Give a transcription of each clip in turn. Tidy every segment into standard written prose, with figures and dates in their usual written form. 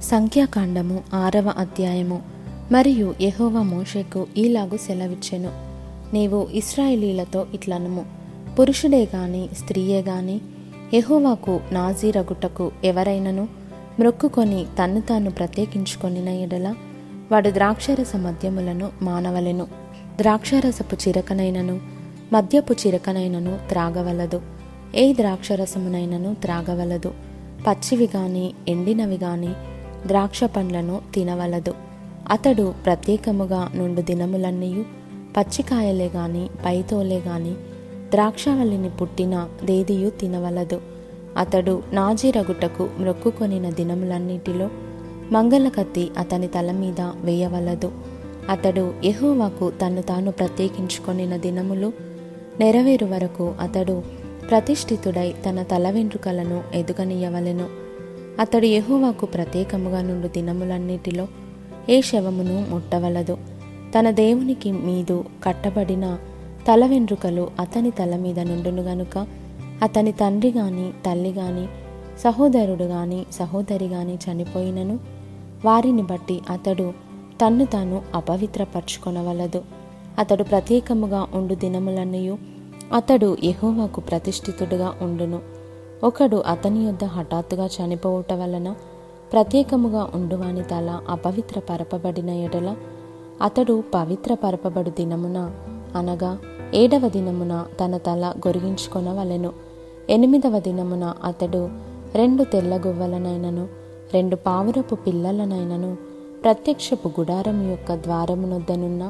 సంఖ్యాకాండము 6వ అధ్యాయము. మరియు యెహోవా మోషేకు ఈలాగు సెలవిచ్చెను, నీవు ఇశ్రాయేలీలతో ఇట్లనుము, పురుషుడే గాని స్త్రీయే గాని యెహోవాకు నాజీరగుటకు ఎవరైనను మ్రొక్కుకొని తన్ను తాను ప్రత్యేకించుకొనిన ఎడల వాడు ద్రాక్షరస మద్యములను మానవలెను. ద్రాక్షరసపు చిరకనైనను మద్యపు చిరకనైనను త్రాగవలదు. ఏ ద్రాక్షరసమునైనను త్రాగవలదు. పచ్చివి గాని ఎండినవి గాని ద్రాక్ష పండ్లను తినవలదు. అతడు ప్రత్యేకముగా నుండు దినములన్నీయు పచ్చికాయలే గాని పైతోలే గాని ద్రాక్షవల్లిని పుట్టిన దేదియు తినవలదు. అతడు నాజీరగుటకు మ్రొక్కుకొనిన దినములన్నిటిలో మంగళకత్తి అతని తల మీద వేయవలదు. అతడు యెహోవాకు తన్ను తాను ప్రత్యేకించుకొనిన దినములు నెరవేరు వరకు అతడు ప్రతిష్ఠితుడై తన తల వెంట్రుకలను ఎదుగనీయవలెను. అతడు యెహోవాకు ప్రత్యేకముగా నుండు దినములన్నిటిలో ఏ శవమును ముట్టవలదు. తన దేవునికి మీదు కట్టబడిన తల వెంట్రుకలు అతని తల మీద నుండును గనుక అతని తండ్రి గాని తల్లి గాని సహోదరుడు గాని సహోదరి గాని చనిపోయినను వారిని బట్టి అతడు తన్ను తాను అపవిత్రపరచుకొనవలదు. అతడు ప్రత్యేకముగా ఉండు దినములన్నయు అతడు యెహోవాకు ప్రతిష్ఠితుడుగా ఉండును. ఒకడు అతని యొద్ద హఠాత్తుగా చనిపోవుట వలన ప్రత్యేకముగా ఉండువాని తల అపవిత్రపరపబడిన ఎడల అతడు పవిత్రపరపబడు దినమున అనగా 7వ దినమున తన తల గొరిగించుకొనవలెను. 8వ దినమున అతడు 2 తెల్లగువ్వలనైనను 2 పావురపు పిల్లలనైనను ప్రత్యక్షపు గుడారము యొక్క ద్వారమునొద్దనున్న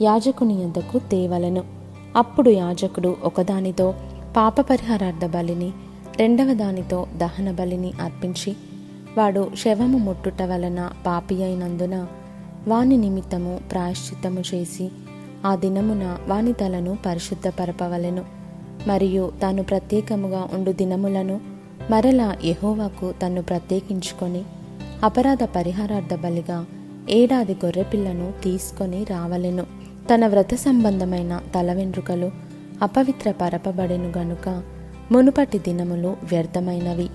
యాజకుని యొద్దకు తేవలెను. అప్పుడు యాజకుడు ఒకదానితో పాపపరిహారార్థ బలిని 2వ దానితో దహన బలిని అర్పించి వాడు శవము ముట్టుట వలన పాపి అయినందున వాని నిమిత్తము ప్రాయశ్చిత్తము చేసి ఆ దినమున వాని తలను పరిశుద్ధపరపవలెను. మరియు తాను ప్రత్యేకముగా ఉండు దినములను మరలా యెహోవాకు తన్ను ప్రత్యేకించుకొని అపరాధ పరిహారార్థ బలిగా 7 ఏడాది గొర్రెపిల్లను తీసుకొని రావలెను. తన వ్రత సంబంధమైన తల వెంట్రుకలు అపవిత్రపరపబడెను గనుక మునుపటి దినములు వ్యర్థమైనవి.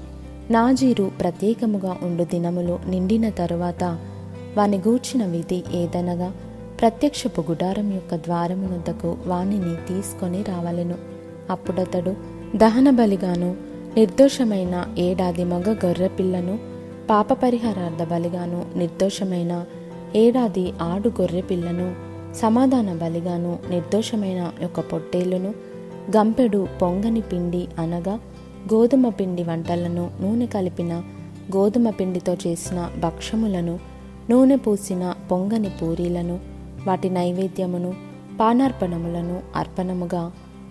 నాజీరు ప్రత్యేకముగా ఉండు దినములు నిండిన తరువాత వాని గూర్చిన విధి ఏదనగా ప్రత్యక్షపు గుడారం యొక్క ద్వారమునొద్దకు వానిని తీసుకొని రావలెను. అప్పుడతడు దహన బలిగాను నిర్దోషమైన 7 ఏడాది మగ గొర్రెపిల్లను, పాప పరిహారార్థ బలిగాను నిర్దోషమైన 7 ఏడాది ఆడు గొర్రెపిల్లను, సమాధాన బలిగాను నిర్దోషమైన ఒక పొట్టేలును, గంపెడు పొంగని పిండి అనగా గోధుమ పిండి వంటలను, నూనె కలిపిన గోధుమ పిండితో చేసిన భక్షములను, నూనె పూసిన పొంగని పూరీలను, వాటి నైవేద్యమును పానార్పణములను అర్పణముగా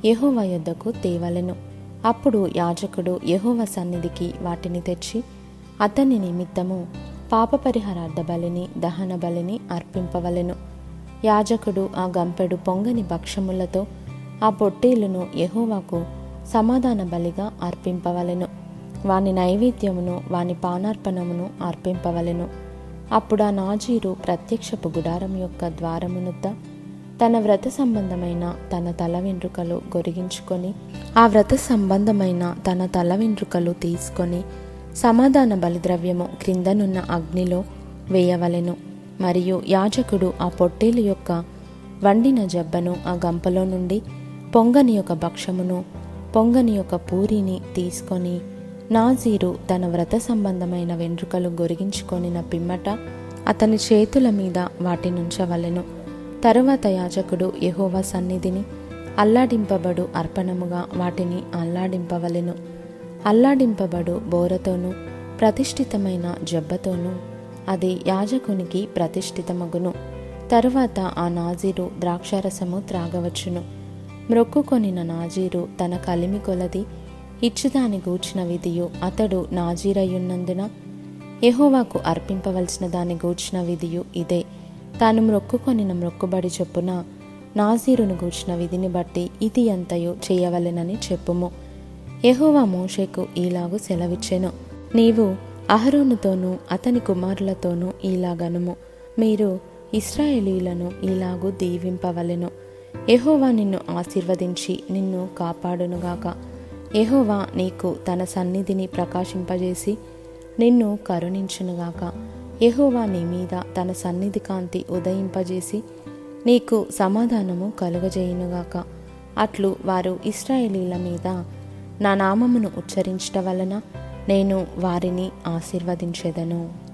యెహోవా యొద్దకు తేవలెను. అప్పుడు యాజకుడు యెహోవా సన్నిధికి వాటిని తెచ్చి అతని నిమిత్తము పాప పరిహారార్థ బలిని దహన బలిని అర్పింపవలెను. యాజకుడు ఆ గంపెడు పొంగని భక్షములతో ఆ పొట్టేలును యెహోవాకు సమాధాన బలిగా అర్పింపవలెను. వాని నైవేద్యమును వాని పానార్పణమును అర్పింపవలెను. అప్పుడు ఆ నాజీరు ప్రత్యక్షపు గుడారం యొక్క ద్వారమునొద్ద తన వ్రత సంబంధమైన తన తల వెంట్రుకలు గొరిగించుకొని ఆ వ్రత సంబంధమైన తన తల వెంట్రుకలు తీసుకొని సమాధాన బలిద్రవ్యము క్రిందనున్న అగ్నిలో వేయవలెను. మరియు యాజకుడు ఆ పొట్టేలు యొక్క వండిన జబ్బను ఆ గంపలో నుండి పొంగని యొక్క భక్షమును పొంగని యొక్క పూరిని తీసుకొని నాజీరు తన వ్రత సంబంధమైన వెంట్రుకలు గొరిగించుకొనిన పిమ్మట అతని చేతుల మీద వాటినుంచవలెను. తరువాత యాజకుడు యెహోవా సన్నిధిని అల్లాడింపబడు అర్పణముగా వాటిని అల్లాడింపవలెను. అల్లాడింపబడు బోరతోనూ ప్రతిష్ఠితమైన జబ్బతోనూ అది యాజకునికి ప్రతిష్ఠితమగును. తరువాత ఆ నాజీరు ద్రాక్షారసము త్రాగవచ్చును. మ్రొక్కుకొనిన నాజీరు తన కలిమి కొలది ఇచ్చుదాని గూర్చిన విధియు అతడు నాజీరయ్యున్నందున యెహోవాకు అర్పింపవలసిన దాని గూర్చిన విధియు ఇదే. తాను మ్రొక్కుకొనిన మ్రొక్కుబడి చొప్పున నాజీరును గూర్చిన విధిని బట్టి ఇది అంతయు చేయవలెనని చెప్పుము. యెహోవా మోషేకు ఈలాగు సెలవిచ్చెను, నీవు అహరోనుతోనూ అతని కుమారులతోనూ ఈలాగనుము, మీరు ఇశ్రాయేలీయులను ఈలాగు దీవింపవలెను. యెహోవా నిన్ను ఆశీర్వదించి నిన్ను కాపాడునుగాక. యెహోవా నీకు తన సన్నిధిని ప్రకాశింపజేసి నిన్ను కరుణించునుగాక. యెహోవా నీ మీద తన సన్నిధి కాంతి ఉదయింపజేసి నీకు సమాధానము కలుగజేయునుగాక. అట్లు వారు ఇశ్రాయేలీల మీద నా నామమును ఉచ్చరించట వలన నేను వారిని ఆశీర్వదించెదను.